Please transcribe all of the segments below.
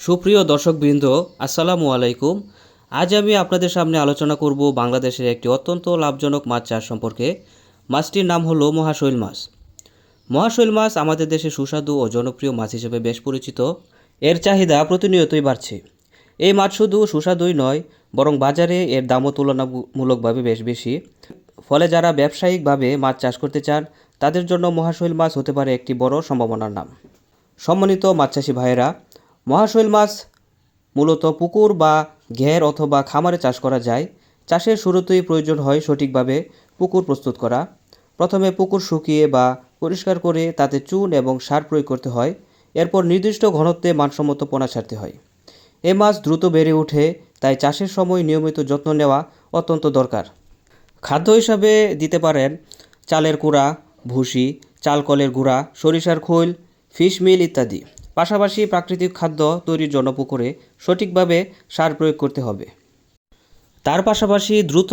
সুপ্রিয় দর্শকবৃন্দ, আসসালামু আলাইকুম। আজ আমি আপনাদের সামনে আলোচনা করব বাংলাদেশের একটি অত্যন্ত লাভজনক মাছ চাষ সম্পর্কে। মাছটির নাম হলো মহাশৈল মাছ। মহাশৈল মাছ আমাদের দেশে সুস্বাদু ও জনপ্রিয় মাছ হিসেবে বেশ পরিচিত। এর চাহিদা প্রতিনিয়তই বাড়ছে। এই মাছ শুধু সুস্বাদুই নয়, বরং বাজারে এর দামও তুলনামূলকভাবে বেশ বেশি। ফলে যারা ব্যবসায়িকভাবে মাছ চাষ করতে চান, তাদের জন্য মহাশৈল মাছ হতে পারে একটি বড় সম্ভাবনার নাম। সম্মানিত মাছ চাষি ভাইয়েরা, মহাশৈল মাছ মূলত পুকুর বা ঘের অথবা খামারে চাষ করা যায়। চাষের শুরুতেই প্রয়োজন হয় সঠিকভাবে পুকুর প্রস্তুত করা। প্রথমে পুকুর শুকিয়ে বা পরিষ্কার করে তাতে চুন এবং সার প্রয়োগ করতে হয়। এরপর নির্দিষ্ট ঘনত্বে মানসম্মত পোনা ছাড়তে হয়। এ মাছ দ্রুত বেড়ে ওঠে, তাই চাষের সময় নিয়মিত যত্ন নেওয়া অত্যন্ত দরকার। খাদ্য হিসাবে দিতে পারেন চালের কুড়া, ভুসি, চালকলের গুঁড়া, সরিষার খৈল, ফিশ মিল ইত্যাদি। পাশাপাশি প্রাকৃতিক খাদ্য তৈরির জন্য পুকুরে সঠিকভাবে সার প্রয়োগ করতে হবে। তার পাশাপাশি দ্রুত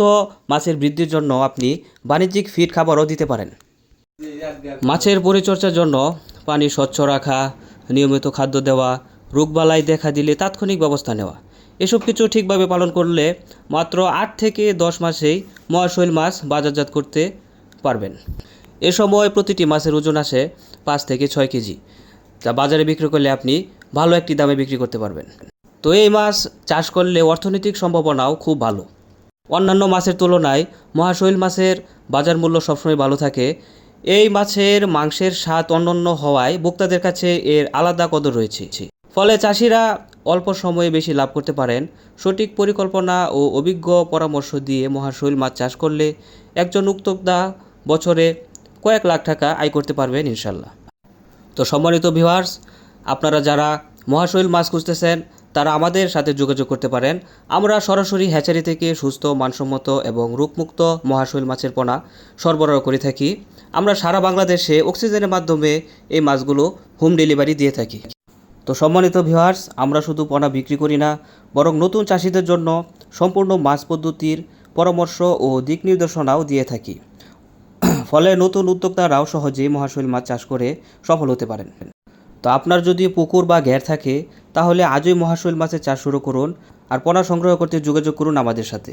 মাছের বৃদ্ধির জন্য আপনি বাণিজ্যিক ফিড খাবারও দিতে পারেন। মাছের পরিচর্যার জন্য পানি স্বচ্ছ রাখা, নিয়মিত খাদ্য দেওয়া, রোগবালাই দেখা দিলে তাৎক্ষণিক ব্যবস্থা নেওয়া, এসব কিছু ঠিকভাবে পালন করলে মাত্র 8 থেকে 10 মাসেই মহাশৈল মাছ বাজারজাত করতে পারবেন। এ সময় প্রতিটি মাছের ওজন আসে 5 থেকে 6 কেজি, যা বাজারে বিক্রি করলে আপনি ভালো একটি দামে বিক্রি করতে পারবেন। তো এই মাছ চাষ করলে অর্থনৈতিক সম্ভাবনাও খুব ভালো। অন্যান্য মাছের তুলনায় মহাশৈল মাছের বাজার মূল্য সবসময় ভালো থাকে। এই মাছের মাংসের স্বাদ অনন্য হওয়ায় ভোক্তাদের কাছে এর আলাদা কদর রয়েছে। ফলে চাষিরা অল্প সময়ে বেশি লাভ করতে পারেন। সঠিক পরিকল্পনা ও অভিজ্ঞ পরামর্শ দিয়ে মহাশৈল মাছ চাষ করলে একজন উদ্যোক্তা বছরে কয়েক লাখ টাকা আয় করতে পারবেন ইনশাল্লাহ। তো সম্মানিত ভিউয়ার্স, আপনারা যারা মহাশৈল মাছ খুঁজতেছেন, তারা আমাদের সাথে যোগাযোগ করতে পারেন। আমরা সরাসরি হ্যাচারি থেকে সুস্থ, মানসম্মত এবং রোগমুক্ত মহাশৈল মাছের পোনা সরবরাহ করে থাকি। আমরা সারা বাংলাদেশে অক্সিজেনের মাধ্যমে এই মাছগুলো হোম ডেলিভারি দিয়ে থাকি। তো সম্মানিত ভিউয়ার্স, আমরা শুধু পোনা বিক্রি করি না, বরং নতুন চাষিদের জন্য সম্পূর্ণ মাছ পদ্ধতির পরামর্শ ও দিক নির্দেশনাও দিয়ে থাকি। ফলে নতুন উদ্যোক্তারাও সহজেই মহাশৈল মাছ চাষ করে সফল হতে পারেন। তো আপনার যদি পুকুর বা ঘের থাকে, তাহলে আজই মহাশৈল মাছের চাষ শুরু করুন আর পোনা সংগ্রহ করতে যোগাযোগ করুন আমাদের সাথে।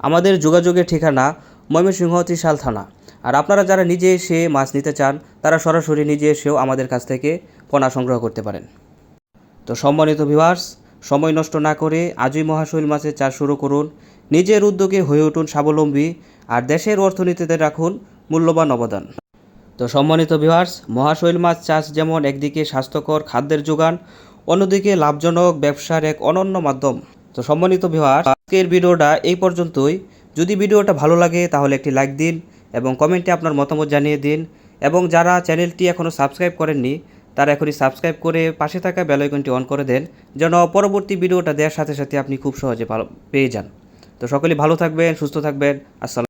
আমাদের যোগাযোগের ঠিকানা ময়মনসিংহ ত্রিশাল থানা। আর আপনারা যারা নিজে এসে মাছ নিতে চান, তারা সরাসরি নিজে এসেও আমাদের কাছ থেকে পোনা সংগ্রহ করতে পারেন। তো সম্মানিত ভিউয়ার্স, সময় নষ্ট না করে আজই মহাশৈল মাছের চাষ শুরু করুন। নিজের উদ্যোগে হয়ে উঠুন স্বাবলম্বী আর দেশের অর্থনীতিতে রাখুন মূল্যবান অবদান। তো সম্মানিত ভিউয়ার্স, মহাশৈল মাছ চাষ যেমন একদিকে স্বাস্থ্যকর খাদ্যের যোগান, অন্যদিকে লাভজনক ব্যবসার এক অনন্য মাধ্যম। তো সম্মানিত ভিউয়ার্স, আজকের ভিডিওটা এই পর্যন্তই। যদি ভিডিওটা ভালো লাগে তাহলে একটি লাইক দিন এবং কমেন্টে আপনার মতামত জানিয়ে দিন। এবং যারা চ্যানেলটি এখনও সাবস্ক্রাইব করেননি, তারা এখনই সাবস্ক্রাইব করে পাশে থাকা বেল আইকনটি অন করে দেন, যেন পরবর্তী ভিডিওটা দেওয়ার সাথে সাথে আপনি খুব সহজে পেয়ে যান। তো সকলেই ভালো থাকবেন, সুস্থ থাকবেন। আসসালাম।